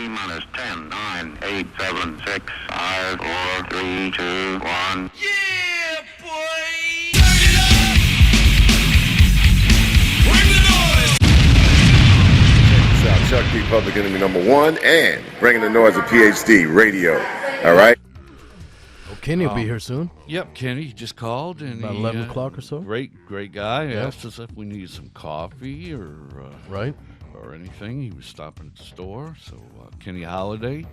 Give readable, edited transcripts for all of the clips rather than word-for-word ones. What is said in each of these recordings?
T-minus 10, 9, 8, 7, 6, 5, 4, 3, 2, 1. Yeah, boy! Turn it up! Bring the noise! Check this out. Chuck D, Public Enemy #1, and bringing the noise of PhD radio. All right? Oh, Kenny will be here soon. Yep, Kenny just called and About 11 o'clock or so? Great guy. Yep. Asked us if we needed some coffee or Right. or anything. He was stopping at the store. So Kenny Holliday,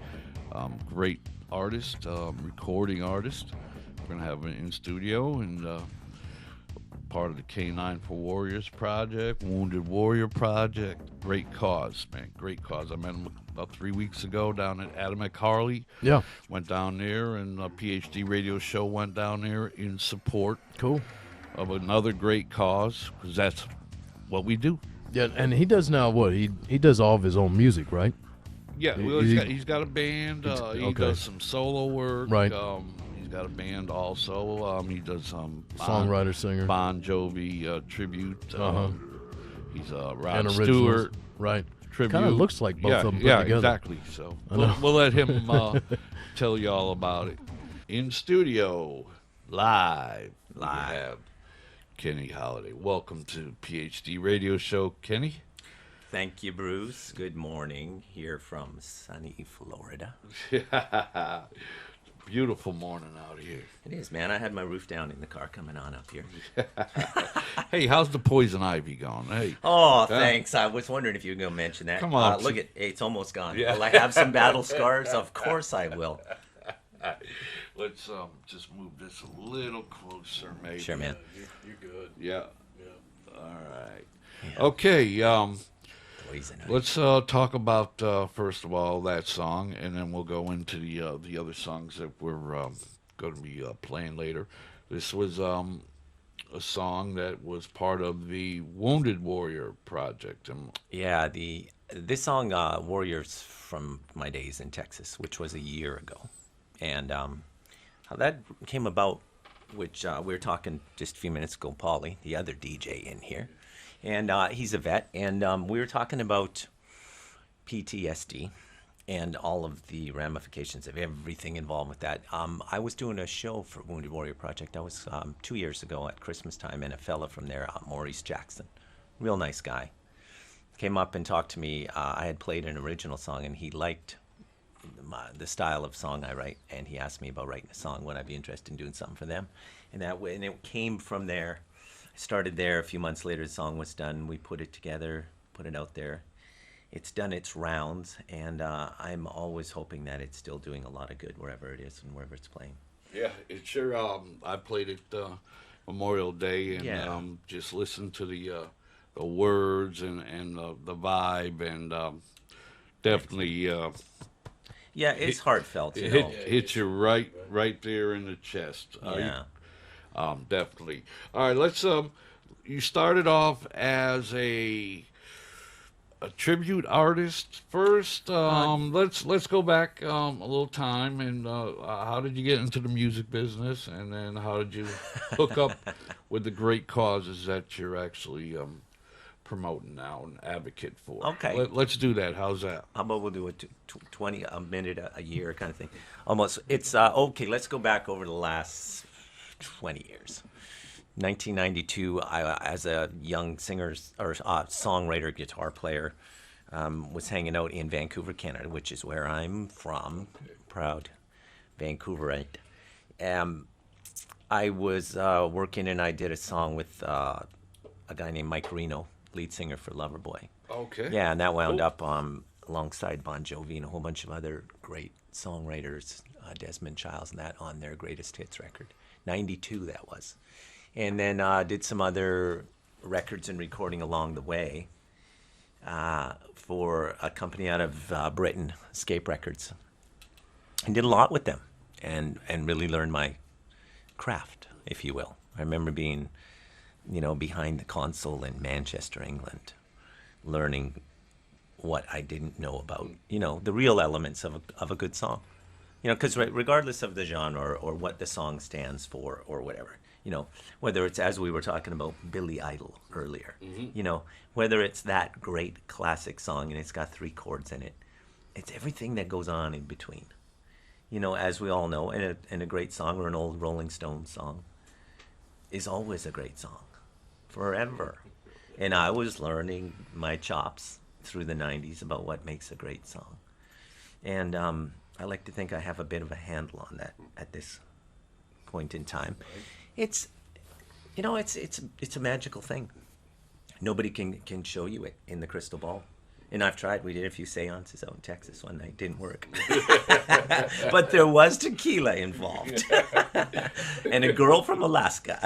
great artist, recording artist. We're gonna have him in studio and part of the K9 for Warriors project, Wounded Warrior project. Great cause, man. Great cause. I met him about 3 weeks ago down at Adam McCarley. Yeah. Went down there, and PhDRadioShow went down there in support Cool. of another great cause, because that's what we do. Yeah, and he does now what? He does all of his own music, right? Yeah, well, he's got a band. He okay. does some solo work. Right. He's got a band also. He does some Songwriter, singer. Bon Jovi tribute. He's Rod And Stewart originals. Right. tribute. Kind of looks like both of them put yeah, together. exactly. So we'll let him tell you all about it. In studio, live, we have Kenny Holliday. Welcome to PhD Radio Show, Kenny. Thank you, Bruce. Good morning here from sunny Florida. Beautiful morning out here. It is, man. I had my roof down in the car coming on up here. Hey, how's the poison ivy going? Hey. Oh, thanks. I was wondering if you were going to mention that. Come on. Look, it's almost gone. Yeah. Will I have some battle scars? Of course I will. Let's just move this a little closer, maybe. Sure, man. You're good. Yeah. All right. Yeah. Okay. Poison ivy. Let's talk about first of all that song, and then we'll go into the other songs that we're going to be playing later. This was a song that was part of the Wounded Warrior project. Yeah, this song, Warriors from my days in Texas, which was a year ago. And how that came about, which we were talking just a few minutes ago, Paulie, the other DJ in here. And he's a vet, and we were talking about PTSD and all of the ramifications of everything involved with that. I was doing a show for Wounded Warrior Project. I was 2 years ago at Christmas time, and a fella from there, Maurice Jackson, real nice guy, came up and talked to me. I had played an original song, and he liked the style of song I write, and he asked me about writing a song. Would I be interested in doing something for them? And it came from there. Started there. A few months later, the song was done. We put it together, put it out there. It's done its rounds, and I'm always hoping that it's still doing a lot of good wherever it is and wherever it's playing. Yeah, it sure. I played it Memorial Day, and Yeah. just listened to the words and the vibe, and definitely Yeah, it's heartfelt. You know. hits you right there in the chest. Yeah. Definitely. All right, let's. You started off as a tribute artist first. Let's go back a little time, and how did you get into the music business, and then how did you hook up with the great causes that you're actually promoting now and advocate for? Okay. Let's do that. How's that? How about we'll do a minute a year kind of thing. Almost. It's okay. Let's go back over the last 20 years. 1992, as a young singer or songwriter, guitar player, was hanging out in Vancouver, Canada, which is where I'm from. Proud Vancouverite. I was working, and I did a song with a guy named Mike Reno, lead singer for Loverboy. Okay. Yeah, and that wound up alongside Bon Jovi and a whole bunch of other great songwriters, Desmond Childs and that, on their greatest hits record. 92 that was. And then did some other records and recording along the way for a company out of Britain, Escape Records. And did a lot with them and really learned my craft, if you will. I remember being, behind the console in Manchester, England, learning what I didn't know about, the real elements of a good song. Because regardless of the genre or what the song stands for or whatever, whether it's, as we were talking about Billy Idol earlier, whether it's that great classic song and it's got 3 chords in it, it's everything that goes on in between. You know, as we all know, and a great song or an old Rolling Stones song is always a great song, forever. And I was learning my chops through the 90s about what makes a great song. And I like to think I have a bit of a handle on that at this point in time. It's, you know, it's a magical thing. Nobody can show you it in the crystal ball. And I've tried. We did a few seances out in Texas one night. Didn't work. But there was tequila involved. And a girl from Alaska.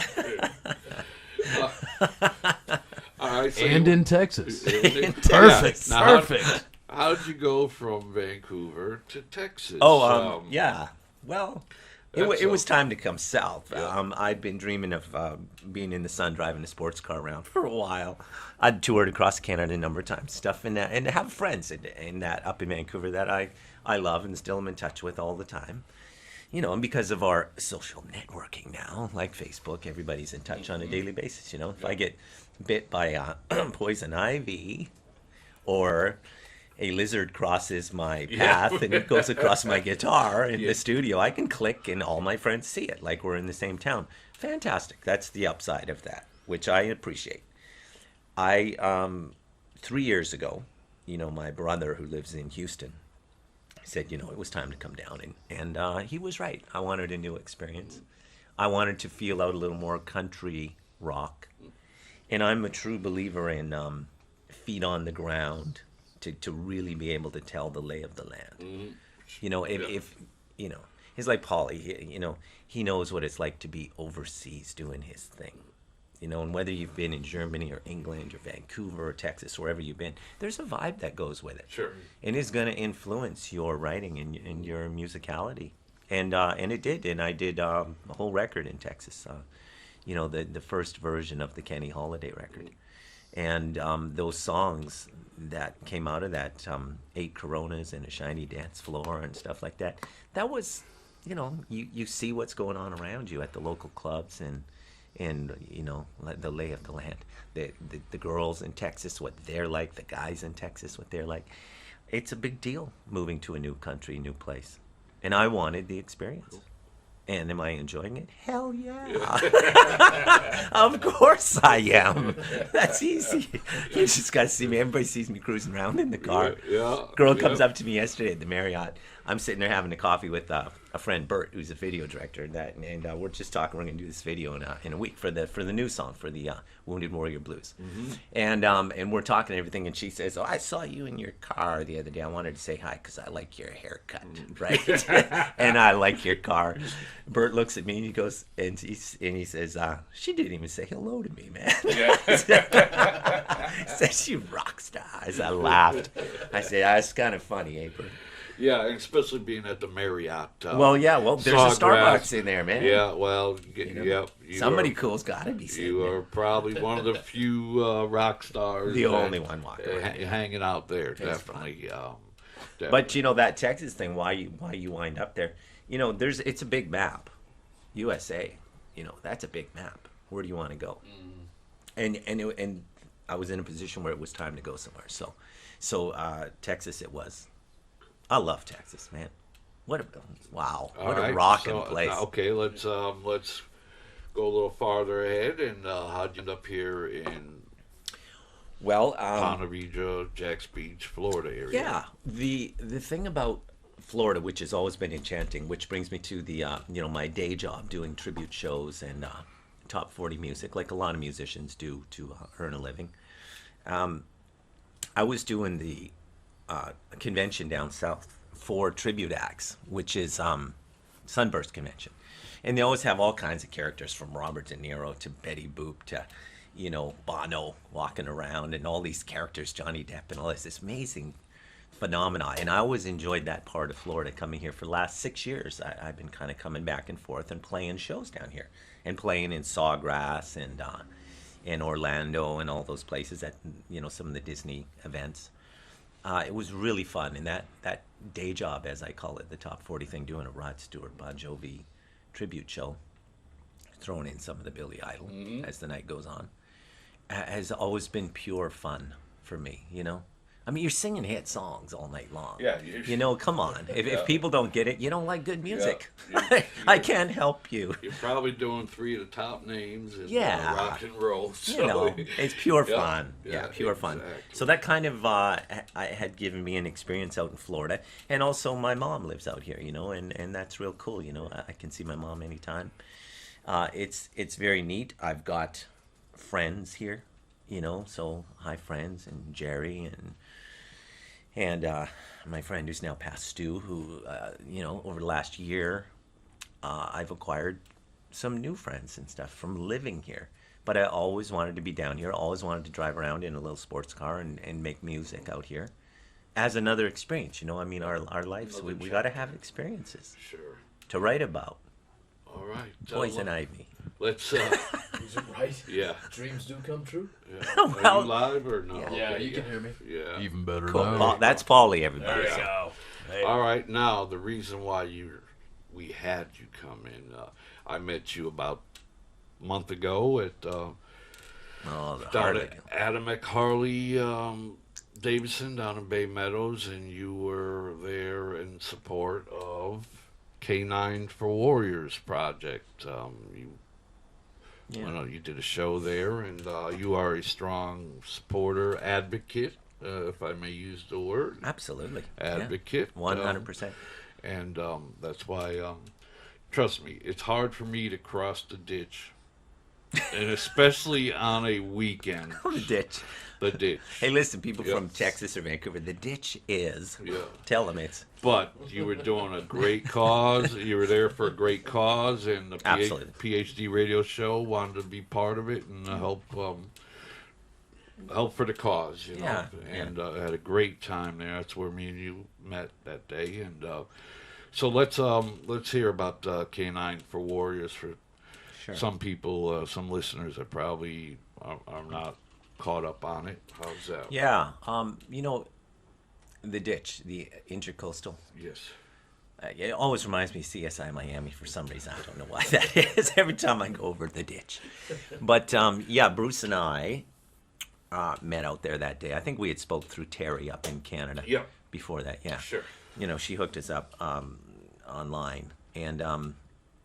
All right, so And in Texas. Perfect. Now, Perfect. How'd you go from Vancouver to Texas? Oh, yeah. Well, That's it was time to come south. Yeah. I'd been dreaming of being in the sun, driving a sports car around for a while. I'd toured across Canada a number of times, stuff in that, and to have friends in that up in Vancouver that I love and still am in touch with all the time. You know, and because of our social networking now, like Facebook, everybody's in touch on a daily basis. You know, if I get bit by poison ivy, or a lizard crosses my path and it goes across my guitar in the studio, I can click and all my friends see it, like we're in the same town. Fantastic. That's the upside of that, which I appreciate. 3 years ago, you know, my brother who lives in Houston said, you know, it was time to come down, and he was right. I wanted a new experience. I wanted to feel out a little more country rock, and I'm a true believer in feet on the ground to really be able to tell the lay of the land. You know, if you know, he's like Paulie. You know, he knows what it's like to be overseas doing his thing. You know, and whether you've been in Germany or England or Vancouver or Texas, wherever you've been, there's a vibe that goes with it. Sure. And it's going to influence your writing and your musicality. And it did. And I did a whole record in Texas. You know, the first version of the Kenny Holliday record. And those songs that came out of that, 8 Coronas and a shiny dance floor and stuff like that, that was, you know, you see what's going on around you at the local clubs and you know, the lay of the land, the girls in Texas, what they're like, the guys in Texas, what they're like. It's a big deal moving to a new country, new place, and I wanted the experience. And am I enjoying it? Hell yeah. Of course I am. That's easy. You just got to see me. Everybody sees me cruising around in the car. Yeah. Girl comes up to me yesterday at the Marriott. I'm sitting there having a coffee with a friend, Bert, who's a video director, and we're just talking. We're going to do this video in a week for the new song, for the Wounded Warrior Blues. And we're talking and everything, and she says, "Oh, I saw you in your car the other day. I wanted to say hi because I like your haircut, right? And I like your car." Bert looks at me and he goes, and he says, "She didn't even say hello to me, man." Says she rock stars. I laughed. I said, "That's kind of funny, eh, Bert?" Yeah, and especially being at the Marriott. There's a Starbucks in there, man. Yeah, well, Somebody cool's got to be sitting You there. are probably one of the few rock stars. The that, only one walking around. hanging out there, That's definitely. But you know that Texas thing, why you wind up there? You know, it's a big map, USA. You know, that's a big map. Where do you want to go? And I was in a position where it was time to go somewhere. So Texas it was. I love Texas, man. What a rocking place. Okay, let's go a little farther ahead. And how'd you end up here in Ponte Vedra, Jacks Beach, Florida area? Yeah, the thing about Florida, which has always been enchanting, which brings me to the my day job doing tribute shows and top 40 music, like a lot of musicians do to earn a living. I was doing the convention down south for tribute acts, which is Sunburst Convention, and they always have all kinds of characters from Robert De Niro to Betty Boop to Bono walking around and all these characters, Johnny Depp and all this amazing phenomena. And I always enjoyed that part of Florida. Coming here for the last 6 years, I've been kind of coming back and forth and playing shows down here and playing in Sawgrass and in Orlando and all those places at some of the Disney events. It was really fun, and that day job, as I call it, the top 40 thing, doing a Rod Stewart, Bon Jovi tribute show, throwing in some of the Billy Idol as the night goes on, has always been pure fun for me. I mean, you're singing hit songs all night long. Yeah, you know, come on. If people don't get it, you don't like good music. You- I can't help you. You're probably doing 3 of the top names in Yeah. rock and roll. So. You know, it's pure Yeah, fun. yeah, Yeah, pure fun. exactly. So that kind of had given me an experience out in Florida, and also my mom lives out here, you know, and that's real cool. You know, I can see my mom anytime. It's very neat. I've got friends here, you know, so hi friends and Jerry and my friend who's now passed, Stu, who you know, over the last year, I've acquired some new friends and stuff from living here. But I always wanted to be down here. Always wanted to drive around in a little sports car and make music out here as another experience. You know, I mean, our lives, we got to have experiences Sure. to write about. All right. Poison ivy. Let's. Is it right? Yeah. Dreams do come true. Yeah. Well, Are you live or no? yeah. Yeah, you can hear me. Yeah. Even better Cool. now. That's Paulie, everybody. There you go. Hey. All right. Now the reason why we had you come in, I met you about a month ago at Oh, the down Harley. at Adam Harley Davidson down in Bay Meadows, and you were there in support of K9 for Warriors project. Yeah. I know you did a show there, and you are a strong supporter, advocate, if I may use the word, Absolutely. advocate. 100%. And that's why, trust me, it's hard for me to cross the ditch, and especially on a weekend. The ditch. The ditch. Hey, listen, people Yeah. from Texas or Vancouver, the ditch is. Yeah. Tell them it's. But you were doing a great cause. You were there for a great cause, and the Absolutely. PhD radio show wanted to be part of it and help for the cause. You know, Yeah, and I had a great time there. That's where me and you met that day. And so let's hear about K9 for Warriors. For Sure. some people, some listeners that probably are not caught up on it. How's that? Yeah. You know, the ditch, the intercoastal. Yes. It always reminds me of CSI Miami for some reason. I don't know why that is. Every time I go over the ditch. But yeah, Bruce and I met out there that day. I think we had spoke through Terry up in Canada. Yep. Before that, yeah. Sure. You know, she hooked us up online, and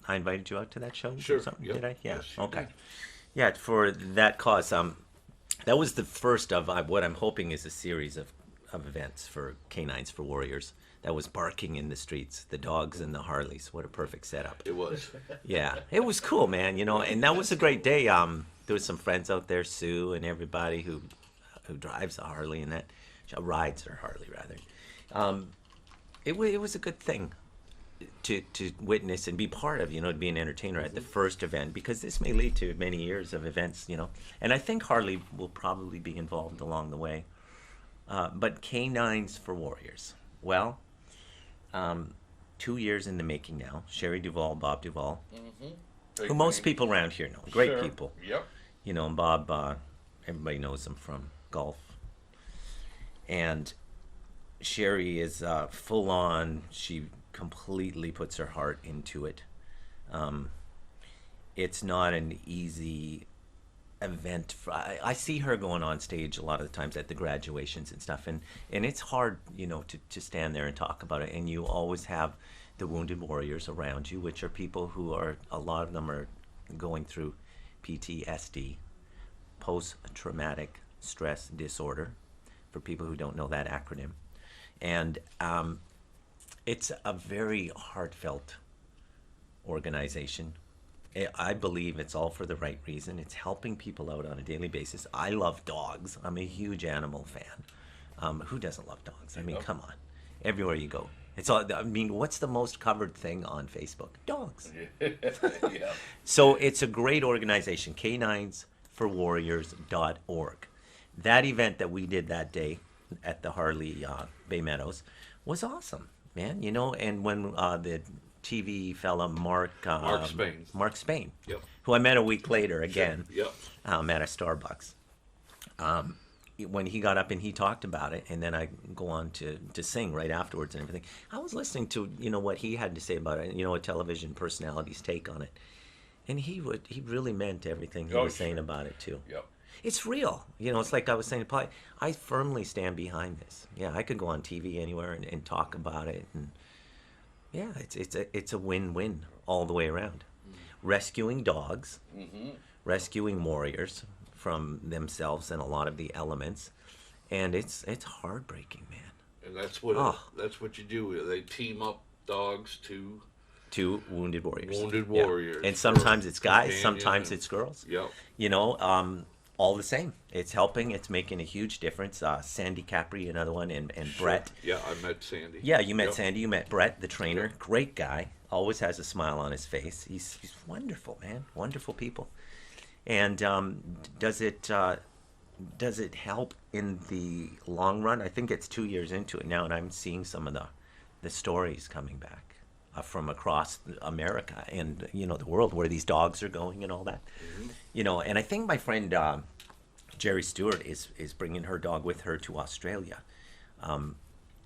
I invited you out to that show. or Sure, something, yep. did I? Yeah. Yes, you Okay. did. Yeah, for that cause. That was the first of what I'm hoping is a series of events for Canines for Warriors. That was barking in the streets, the dogs and the Harleys. What a perfect setup. It was. Yeah, it was cool, man. You know, and that was a great day. There was some friends out there, Sue and everybody who drives a Harley and that rides her Harley rather. It was a good thing to witness and be part of. You know, to be an entertainer at the first event, because this may lead to many years of events. You know, and I think Harley will probably be involved along the way. But Canines for Warriors. Well, 2 years in the making now. Sherry Duvall, Bob Duvall, who most people around here know. Great people. Yep. You know, and Bob, everybody knows him from golf. And Sherry is full on. She completely puts her heart into it. It's not an easy event. I see her going on stage a lot of the times at the graduations and stuff, and it's hard, you know, to stand there and talk about it, and you always have the wounded warriors around you, which are people who are, a lot of them are going through PTSD, post-traumatic stress disorder, for people who don't know that acronym. And it's a very heartfelt organization. I believe it's all for the right reason. It's helping people out on a daily basis. I love dogs. I'm a huge animal fan. Who doesn't love dogs? I mean, come on. Everywhere you go. It's all. I mean, what's the most covered thing on Facebook? Dogs. Yeah. So it's a great organization, caninesforwarriors.org. That event that we did that day at the Harley Bay Meadows was awesome, man. You know, and when the TV fella Mark Spain, Yep. who I met a week later again, Yep. at a Starbucks. When he got up and he talked about it, and then I go on to sing right afterwards and everything. I was listening to, you know, what he had to say about it, you know, a television personality's take on it, and he really meant everything he was saying about it too. Yep. it's real. You know, it's like I was saying to Pi, I firmly stand behind this. Yeah, I could go on TV anywhere and talk about it, and yeah, it's a win-win all the way around. Rescuing dogs, rescuing warriors from themselves and a lot of the elements, and it's heartbreaking, man. And that's what you do. They team up dogs to wounded warriors. Wounded Yeah. warriors. And sometimes it's guys, companion sometimes and- it's girls. Yep. You know, all the same. It's helping. It's making a huge difference. Sandy Capri, another one, and Brett. Yeah, I met Sandy. Yeah, you met Yep. Sandy. You met Brett, the trainer. Great guy. Always has a smile on his face. He's wonderful, man. Wonderful people. And does it help in the long run? I think it's 2 years into it now, and I'm seeing some of the stories coming back from across America and, you know, the world, where these dogs are going and all that. You know, and I think my friend Jerry Stewart is bringing her dog with her to Australia,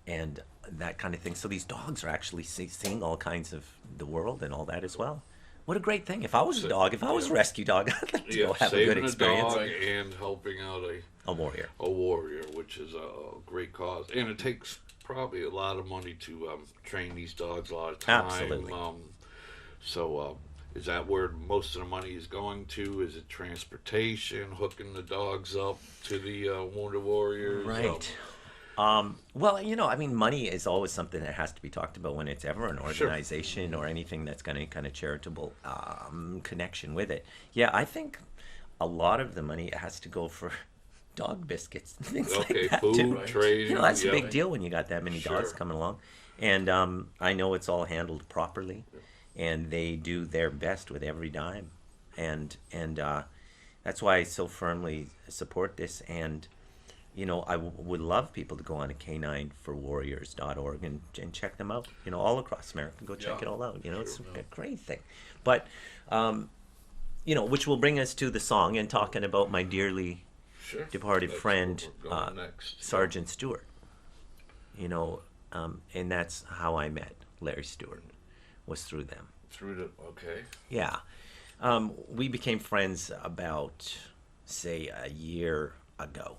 and that kind of thing. So these dogs are actually seeing all kinds of the world and all that as well. What a great thing! If I was a dog, if I was a rescue dog, I'd like to go have a good experience. Saving a dog and helping out A warrior. a warrior, which is a great cause, and it takes probably a lot of money to train these dogs, a lot of time. Absolutely. Is that where most of the money is going to? Is it transportation, hooking the dogs up to the wounded warriors? Right. Well, you know, I mean, money is always something that has to be talked about when it's ever an organization or anything that's got any kind of charitable connection with it. Yeah, I think a lot of the money has to go for dog biscuits and things like that food, too. training. You know, that's a yeah. big deal when you got that many dogs Sure. coming along. And I know it's all handled properly, and they do their best with every dime. And that's why I so firmly support this. And you know, I would love people to go on to canineforwarriors.org and check them out, you know, all across America. Go check it all out. You know, it's a great thing. But, you know, which will bring us to the song and talking about my dearly departed That's friend, where we're going next. Sergeant Stewart. You know, and that's how I met Larry Stewart, was through them. Okay. Yeah. We became friends about, say, a year ago.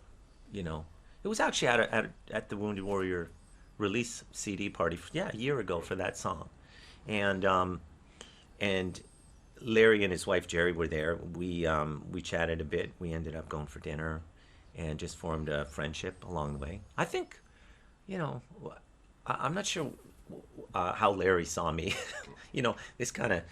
You know, it was actually at the Wounded Warrior release CD party. A year ago for that song, and Larry and his wife Jerry were there. We chatted a bit. We ended up going for dinner, and just formed a friendship along the way. I think, you know, I'm not sure how Larry saw me. You know, this kind of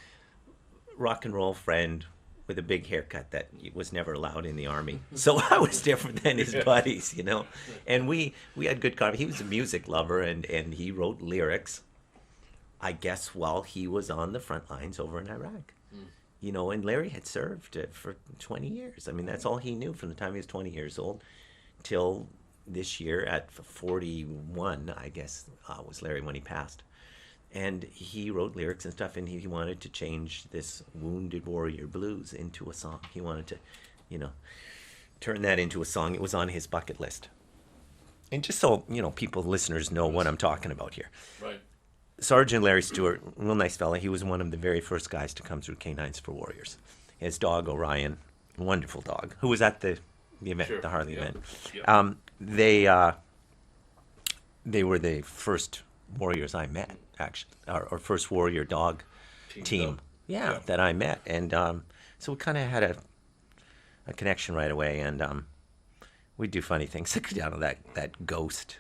rock and roll friend with a big haircut that was never allowed in the Army. So I was different than his buddies, you know. And we had good conversation. He was a music lover, and he wrote lyrics, I guess, while he was on the front lines over in Iraq. You know, and Larry had served for 20 years. I mean, that's all he knew from the time he was 20 years old till this year at 41, I guess, was Larry when he passed. And he wrote lyrics and stuff, and he wanted to change this Wounded Warrior blues into a song. He wanted to, you know, turn that into a song. It was on his bucket list. And just so, you know, listeners know what I'm talking about here. Right. Sergeant Larry Stewart, real nice fella. He was one of the very first guys to come through Canines for Warriors. His dog, Orion, wonderful dog, who was at the event, the Harley event. They were the first warriors I met, actually, or first warrior dog team. Yeah. That I met, and so we kind of had a connection right away, and we do funny things. Like down on that ghost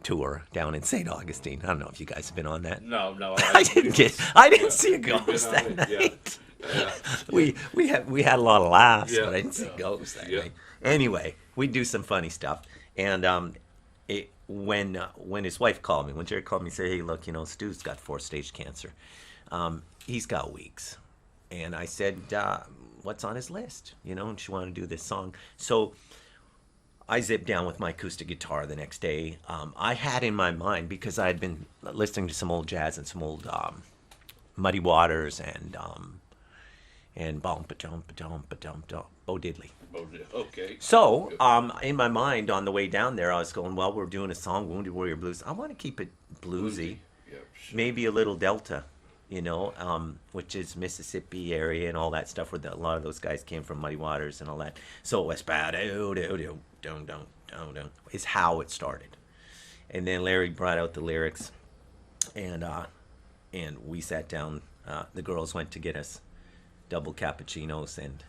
tour down in St. Augustine. I don't know if you guys have been on that. No. I didn't see a ghost that night. Yeah. We had a lot of laughs, Yeah. but I didn't see ghosts that Yeah. night. Anyway, we do some funny stuff, and when his wife called me, when Jerry called me and said, hey, look, you know, Stu's got 4-stage cancer. He's got weeks. And I said, what's on his list? You know, and she wanted to do this song. So I zipped down with my acoustic guitar the next day. I had in my mind, because I had been listening to some old jazz and some old Muddy Waters and Bo Diddley. Okay. So, in my mind, on the way down there, I was going, well, we're doing a song, Wounded Warrior Blues. I want to keep it bluesy, Yeah. Sure. maybe a little Delta which is Mississippi area and all that stuff, where a lot of those guys came from Muddy Waters and all that. So it was is how it started. And then Larry brought out the lyrics, and we sat down. The girls went to get us double cappuccinos, and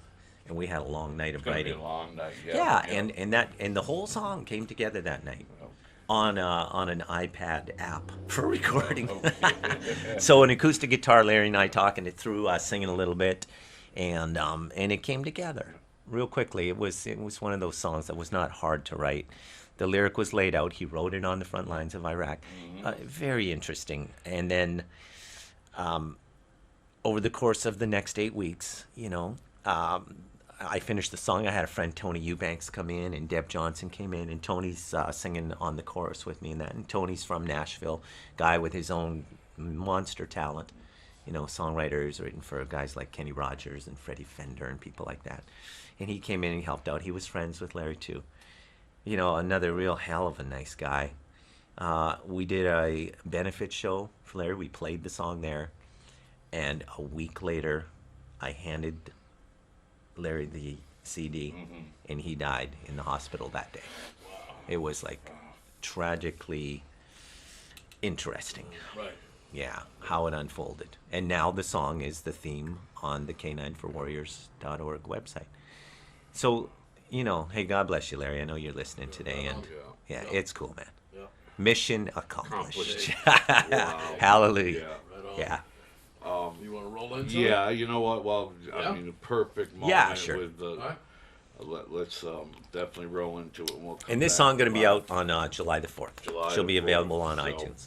we had a long night of It's gonna be writing. a long night. Yeah, and the whole song came together that night on an iPad app for recording. So an acoustic guitar, Larry and I talking it through, singing a little bit, and it came together real quickly. It was one of those songs that was not hard to write. The lyric was laid out. He wrote it on the front lines of Iraq. Very interesting. And then over the course of the next 8 weeks, I finished the song. I had a friend, Tony Eubanks, come in, and Deb Johnson came in, and Tony's singing on the chorus with me and that. And Tony's from Nashville, guy with his own monster talent. Songwriters written for guys like Kenny Rogers and Freddie Fender and people like that. And he came in and helped out. He was friends with Larry too. Another real hell of a nice guy. We did a benefit show for Larry. We played the song there. And a week later, I handed Larry the CD, and he died in the hospital that day. Wow. It was tragically interesting. Right. Yeah, how it unfolded. And now the song is the theme on the K9forwarriors.org website. So, hey, God bless you, Larry. I know you're listening today, and yeah, it's cool, man. Yeah. Mission accomplished. Wow. Hallelujah. Yeah. Right on. Yeah. You want to roll into it? You know what? Well, I mean, the perfect moment. Yeah, sure. With the, let's definitely roll into it. We'll And this song going to be out on July the 4th. She'll be available on iTunes.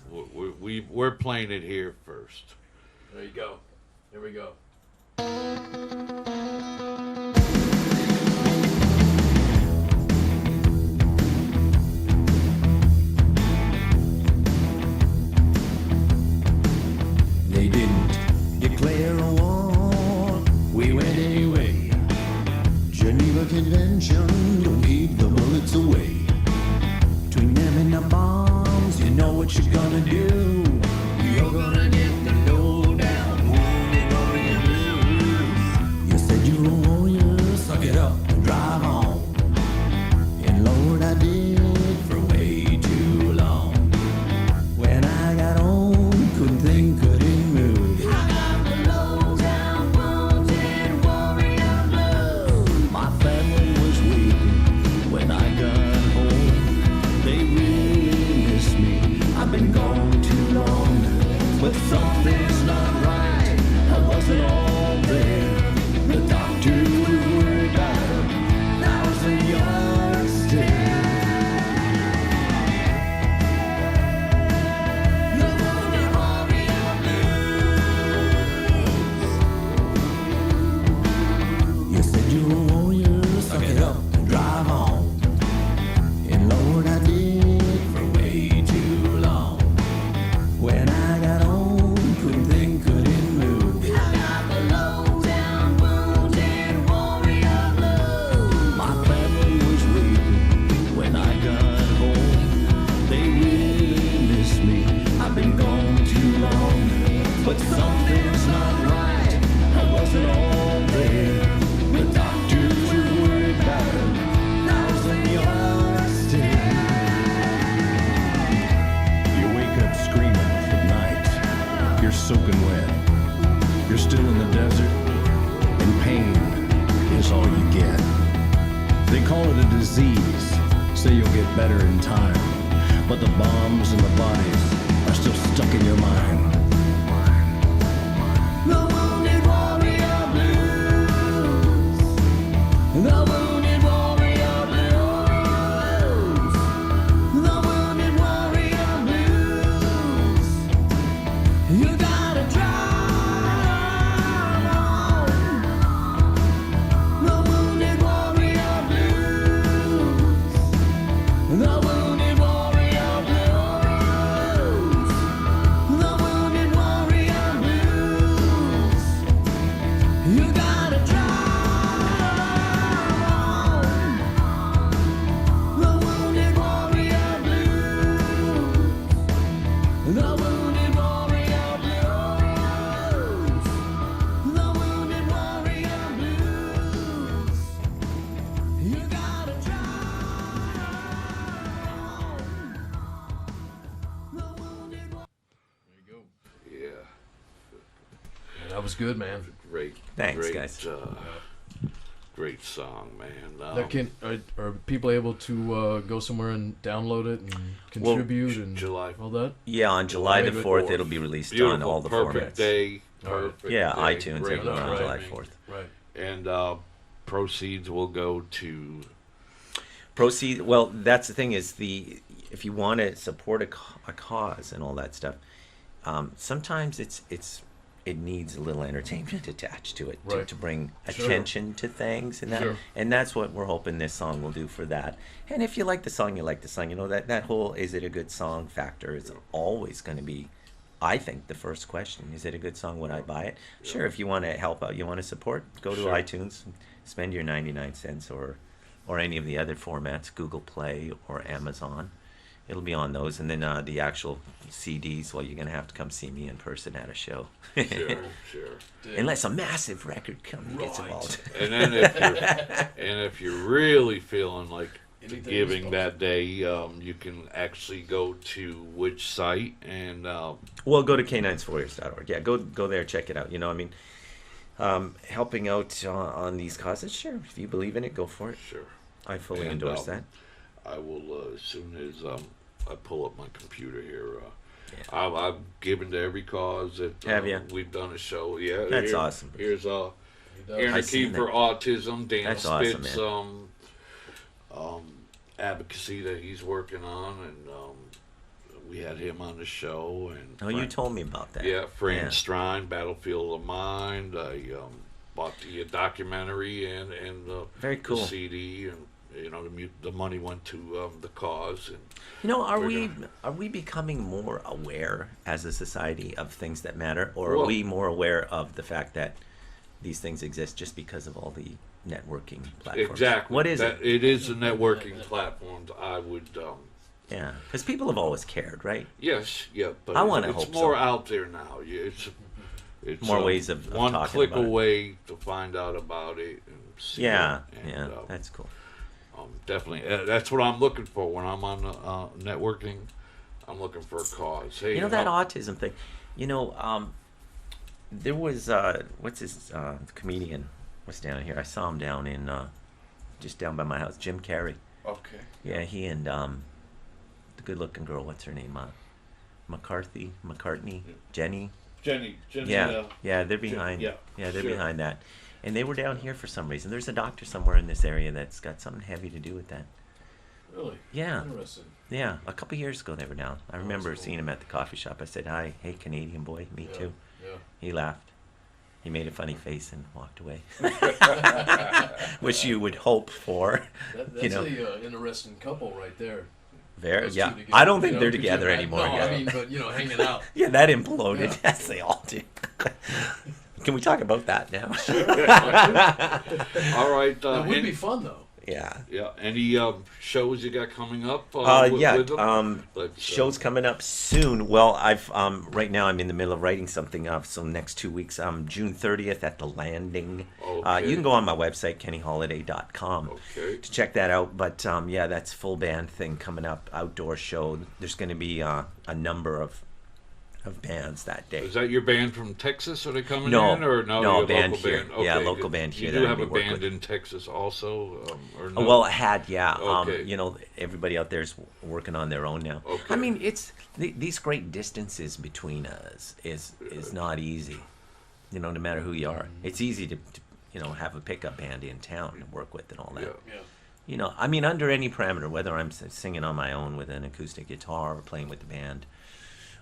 We're playing it here first. There you go. Here we go. They didn't declare a war. We went anyway. Geneva Convention, don't keep the bullets away. Between them and the bombs, you know what you're gonna do. You're gonna get the low-down wounded warrior blues. You said you're a warrior, suck it up and drive on. And Lord, I did for way too long. When I got home, couldn't think, couldn't move. I got the low-down wounded warrior blues. My family was weeping when I got home. They really miss me. I've been gone too long, but something's not right. I wasn't all there. The doctors were worried about a 1,000 yards still. You said you're a warrior, suck it up and drive on. And Lord, I did for way too long. When I got home, couldn't think, couldn't move. I got the low-down wounded warrior blues. My family was weeping when I got home. They really miss me. I've been gone too long, but something's not right. I wasn't all there. The doctors were worried about a 1,000 yards still. You wake up screaming at night. You're soaking wet. You're still in the desert, and pain is all you get. They call it a disease, say you'll get better in time, but the bombs and the bodies are still stuck in your mind. The wounded warrior blues. The wounded warrior blues. The wounded warrior blues. You gotta drive on. The wounded warrior blues. The wounded warrior blues. The wounded warrior blues. You gotta drive on. The wounded warrior blues. The wounded warrior blues. That was good, man. Great. Thanks, great, guys. Great song, man. That can are people able to go somewhere and download it and contribute and July. all that? Yeah, on July the July 4th, it'll be released Beautiful, on all the perfect formats. day. Perfect Yeah, day, iTunes, great everywhere on July timing. 4th. Right. And proceeds will go to. Well, that's the thing is if you want to support a cause and all that stuff, sometimes it needs a little entertainment attached to it Right. to bring Sure. attention to things and that, Sure. and that's what we're hoping this song will do for that. And if you like the song, you like the song. You know that whole is it a good song factor is always going to be, I think, the first question. Is it a good song? Would I buy it? Sure. If you want to help out, you want to support, go to Sure. iTunes, spend your 99 cents or any of the other formats, Google Play or Amazon. It'll be on those. And then the actual CDs, well, you're going to have to come see me in person at a show. Sure. Unless a massive record company gets involved. And then if you're really feeling like Anything giving is that day, you can actually go to which site and Well, go to k9swarriors.org. Yeah, go there, check it out. You know, I mean, helping out on these causes, sure. If you believe in it, go for it. sure. I fully And, endorse that. I will as soon as I pull up my computer here. I've given to every cause that Have ya? we've done a show. Yeah, That's awesome. Here's I Anarchy seen for that. Autism. Dan That's awesome, Spitz, advocacy that he's working on, and we had him on the show. And Oh, you told me about that. yeah, Fran Strine, Battlefield of Mind. I bought the documentary and Very cool. the CD, and the money went to the cause. And You know, are We're we becoming more aware as a society of things that matter, or are Well- we more aware of the fact that these things exist just because of all the networking platforms? exactly, What is it? It is the networking platforms. I would. Yeah, because people have always cared, right? Yes, yeah, but I wanna it's hope more so. out there now. It's More ways of one talking click about it. away to find out about it. And see Yeah, it, and, yeah, that's cool. definitely. That's what I'm looking for when I'm on networking. I'm looking for a cause. Hey, You know that autism thing. You know, there was what's his comedian was down here. I saw him down in just down by my house. Jim Carrey. Okay. Yeah, he and the good-looking girl. What's her name? McCartney, Jenny. Jenny. Yeah, yeah, they're behind. yeah, they're sure. behind that. And they were down here for some reason. There's a doctor somewhere in this area that's got something heavy to do with that. Really? Yeah. Interesting. Yeah, a couple years ago they were down. I remember cool. seeing him at the coffee shop. I said, "Hi, hey, Canadian boy, me Yeah, too." Yeah. He laughed. He made a funny face and walked away, which you would hope for. That's You know. a interesting couple right there. Very, Those yeah. two together, I don't think you know, they're 'cause together you- anymore. No, yeah. I mean, but hanging out. Yeah, that imploded. Yeah. Yes, they all do. Can we talk about that now? All right. That would be fun though. Yeah. Yeah. Any shows you got coming up? Yeah. With them? Show's coming up soon. Well, I've right now I'm in the middle of writing something up. So next 2 weeks, June 30th at the Landing. Okay. You can go on my website kennyholiday.com Okay. to check that out. But yeah, that's full band thing coming up. Outdoor show. There's going to be a number of bands that day. Is that your band from Texas? Are they coming No, in, or no? no, your band local here. band? Yeah, Okay. local band here You that do I have a work band with. in Texas also, or no? Well, I had, yeah. Okay. You know, everybody out there is working on their own now. Okay. I mean, it's these great distances between us is not easy. You know, no matter who you are, it's easy to have a pickup band in town and work with and all that. Yeah. Yeah. You know, I mean, under any parameter, whether I'm singing on my own with an acoustic guitar or playing with the band,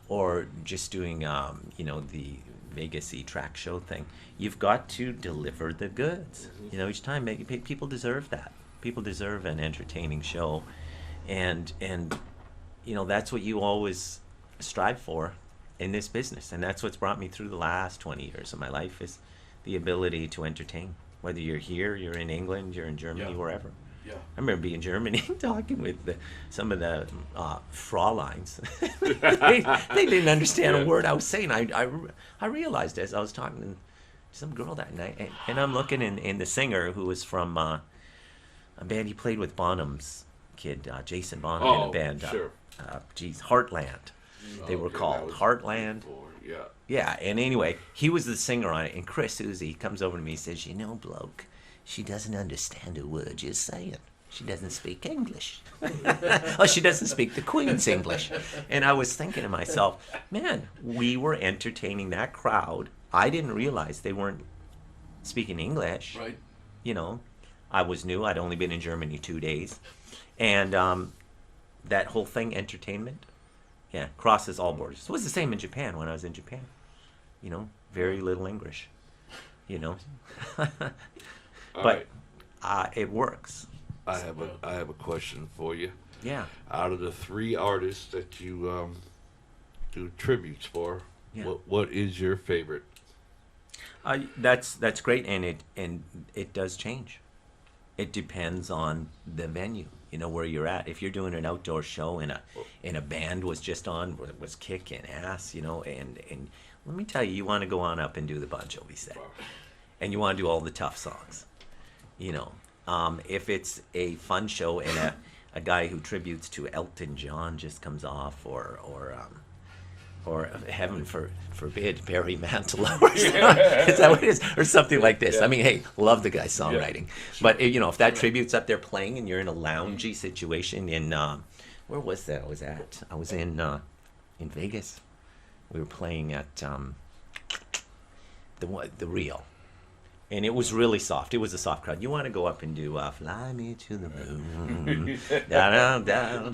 or just doing, the Vegas-y track show thing, you've got to deliver the goods. You know, each time people deserve that. People deserve an entertaining show, and that's what you always strive for in this business, and that's what's brought me through the last 20 years of my life is the ability to entertain. Whether you're here, you're in England, you're in Germany, Yeah. wherever. Yeah. I remember being in Germany talking with some of the Fräuleins. they didn't understand a word I was saying. I realized as I was talking to some girl that night, and I'm looking in the singer who was from a band he played with, Bonham's kid, Jason Bonham, in a band. Sure. Heartland. They were Okay, that called was Heartland. before, Yeah. Yeah, and anyway, he was the singer on it, and Chris Uzi comes over to me and says, "You know, bloke, she doesn't understand a word you're saying. She doesn't speak English. Oh, she doesn't speak the Queen's English." And I was thinking to myself, man, we were entertaining that crowd. I didn't realize they weren't speaking English. Right. You know, I was new. I'd only been in Germany 2 days. And that whole thing, entertainment, yeah, crosses all borders. It was the same in Japan when I was in Japan. You know, very little English, you know. But it works. I have a question for you. Yeah. Out of the 3 artists that you do tributes for, Yeah. what is your favorite? That's great, and it does change. It depends on the venue, you know, where you're at. If you're doing an outdoor show and a band was just on, was kicking ass, you know, and let me tell you, you want to go on up and do the Bon Jovi set, and you want to do all the tough songs, you know. If it's a fun show and a guy who tributes to Elton John just comes off, or heaven forbid, Barry Manilow, or is that what it is? Or something like this. I mean, hey, love the guy's songwriting. But, you know, if that tribute's up there playing and you're in a loungy situation in, where was that I was at? I was in Vegas. We were playing at the Rio. And it was really soft. It was a soft crowd. You want to go up and do "Fly Me to the Moon," down, down,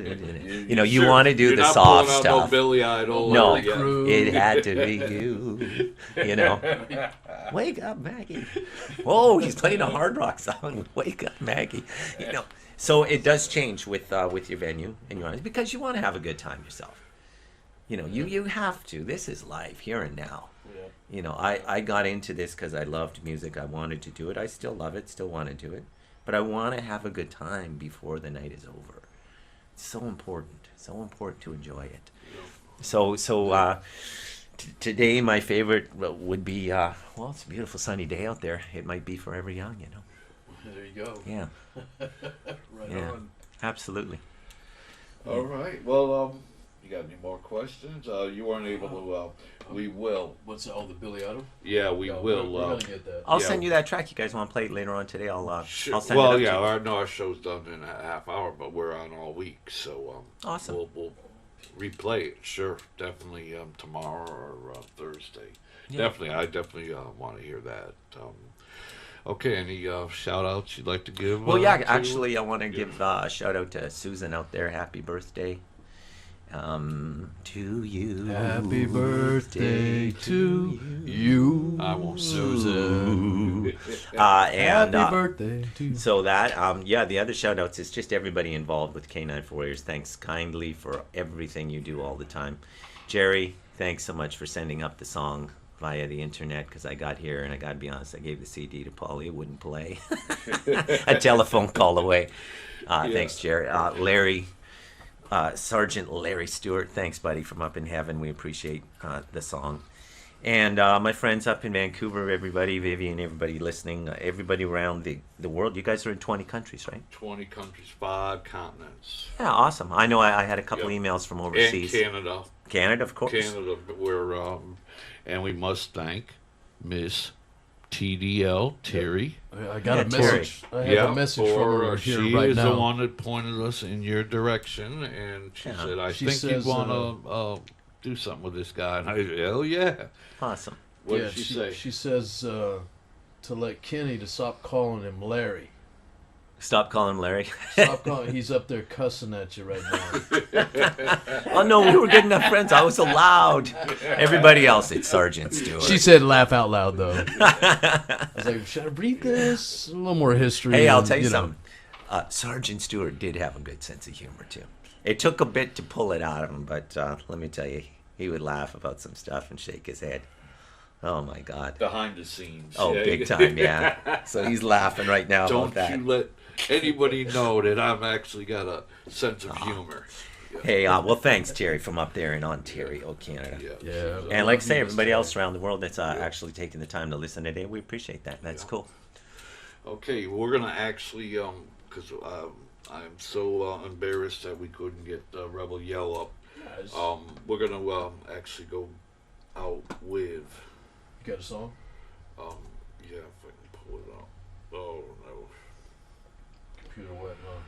you know. You want to do the soft stuff. No Billy Idol. No, it had to be you. You know, wake up, Maggie. Oh, he's playing a hard rock song. Wake up, Maggie. You know, so it does change with your venue and your audience, because you want to have a good time yourself. You know, you have to. This is life, here and now. You know, I got into this because I loved music. I wanted to do it. I still love it, still want to do it. But I want to have a good time before the night is over. It's so important to enjoy it. So today my favorite would be, well, it's a beautiful sunny day out there. It might be Forever Young, you know. There you go. Yeah. Right Yeah, on. absolutely. All right. Well, you got any more questions? You weren't able to. We will. What's the Billy Idol? Yeah, we No, will. We're gonna get that. I'll Yeah. send you that track. You guys want to play it later on today? I'll Sure. send Well, it up yeah, to you. our show's done in a half hour, but we're on all week, so Awesome. We'll replay it. Sure, definitely tomorrow or Thursday. Yeah. I definitely want to hear that. Okay, any shout outs you'd like to give? Well, yeah, to- actually, I want to give a shout out to Susan out there. Happy birthday to you. Happy birthday to you. I won't Susan. And Happy birthday to you. so that, yeah, the other shout outs is just everybody involved with K9 Warriors. Thanks kindly for everything you do all the time. Jerry, thanks so much for sending up the song via the internet, because I got here and I got to be honest, I gave the CD to Paulie. It wouldn't play. A telephone call away. Thanks, Jerry. Larry. Sergeant Larry Stewart, thanks, buddy, from up in heaven. We appreciate the song. And my friends up in Vancouver, everybody, Vivian, everybody listening, everybody around the world. You guys are in 20 countries, right? 20 countries, 5 continents. Yeah, awesome. I know I had a couple Yep. emails from And overseas. Canada. Canada, of course. Canada, and we must thank Miss TDL Terry. I got a Terry. message. I have a message from her she here right is now. the one that pointed us in your direction, and she Yeah. said, "I She think says, you want to do something with this guy." And I said, "Hell yeah!" Awesome. What yeah, did she say? She says to let Kenny to stop calling him Larry. Stop calling him Larry. Stop calling. He's up there cussing at you right now. Oh, no, we were good enough friends. I was allowed. Everybody else, it's Sergeant Stewart. She said, "Laugh out loud," though. I was like, "Should I read this? A little more history." Hey, I'll and, tell you know. something. Sergeant Stewart did have a good sense of humor, too. It took a bit to pull it out of him, but let me tell you, he would laugh about some stuff and shake his head. Oh, my God. Behind the scenes. Oh, Yeah. big time, yeah. So he's laughing right now Don't about that. you let anybody know that I've actually got a sense of humor. Hey, well, thanks, Terry, from up there in Ontario, Canada. Yeah. And like I say, everybody else around the world that's actually taking the time to listen today, we appreciate that. That's cool. Okay, we're gonna actually, because I'm so embarrassed that we couldn't get Rebel Yell up. We're gonna actually go out with, You got a song? yeah, if I can pull it up. Oh, no. Computer wet, huh?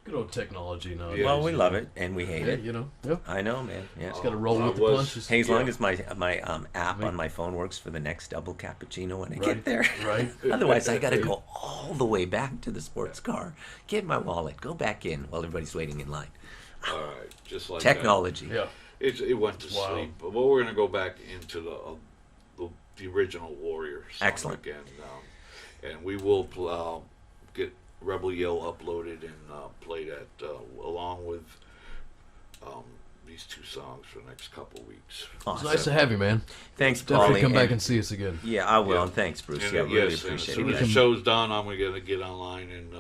Good old technology now. Yeah. Well, we love it and we hate Yeah, it. you know. Yeah. I know, man. Yeah. It's got to roll I with the was- punches. Hey, as long Yeah. as my app on my phone works for the next double cappuccino when I Right. get there. Right. Otherwise, I got to go all the way back to the sports car, get my wallet, go back in while everybody's waiting in line. All right, just like Technology. Yeah. that. It went to Wow. sleep. But we're going to go back into the original Warrior song Excellent. again. And we will get Rebel Yell uploaded and play that along with these two songs for the next couple weeks. It's nice to have you, man. Thanks, Definitely Paulie. come back and see us again. Yeah, I will. Yeah. And thanks, Bruce. And, Yeah, yes, really and as appreciate soon it. as the guys. show's done, I'm going to get online and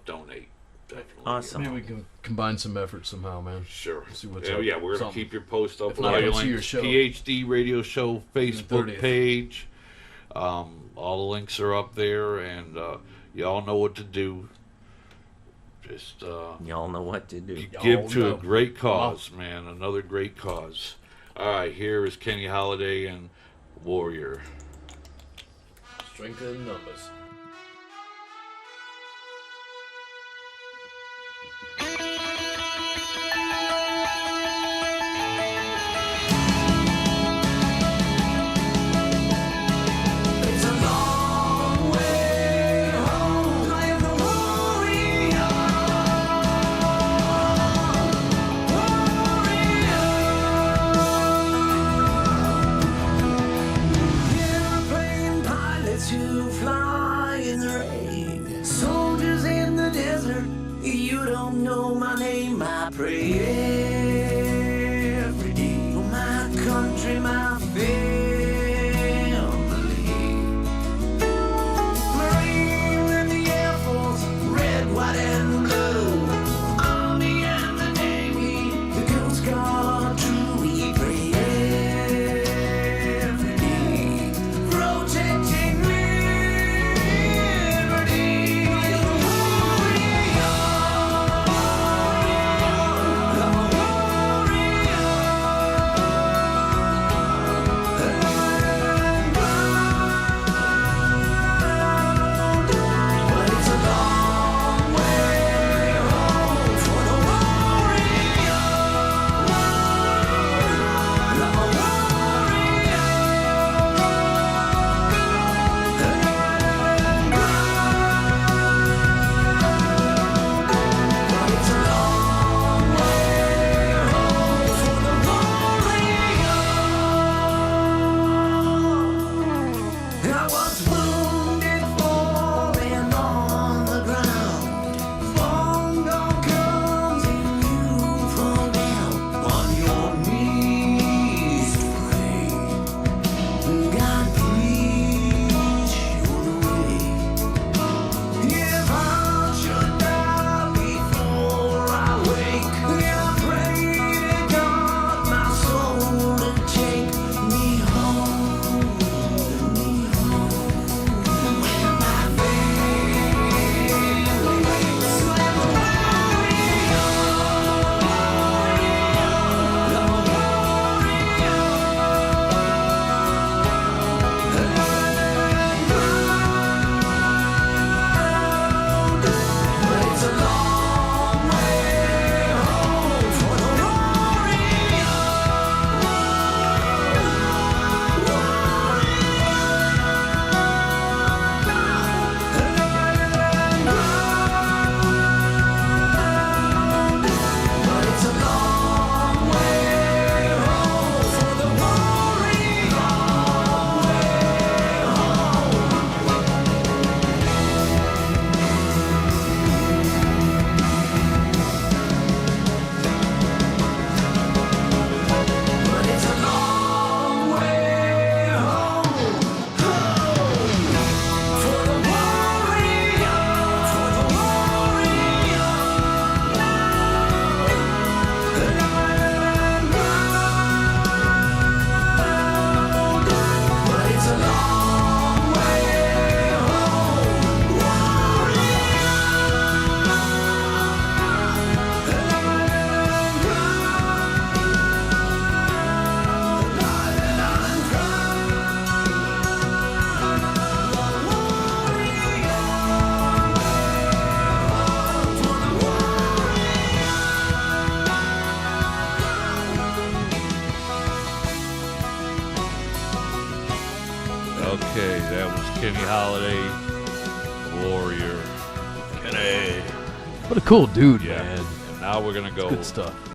donate. Definitely. Awesome. Maybe we can combine some efforts somehow, man. Sure. See what's yeah, up. yeah, we're going to Something. keep your post up If with not, all your go see your links. show. PhD Radio Show Facebook 30th. page. All the links are up there, and y'all know what to do. Just Y'all know what to do. Y'all give to know. a great cause, man. Another great cause. All right, here is Kenny Holliday and Warrior. Strength in numbers. It's a long way home. I am the warrior. Warrior. Airplane pilots who fly. Okay, that was Kenny Holliday, Warrior. Kenny. What a cool dude, Yeah. man. And now we're going to go Good stuff.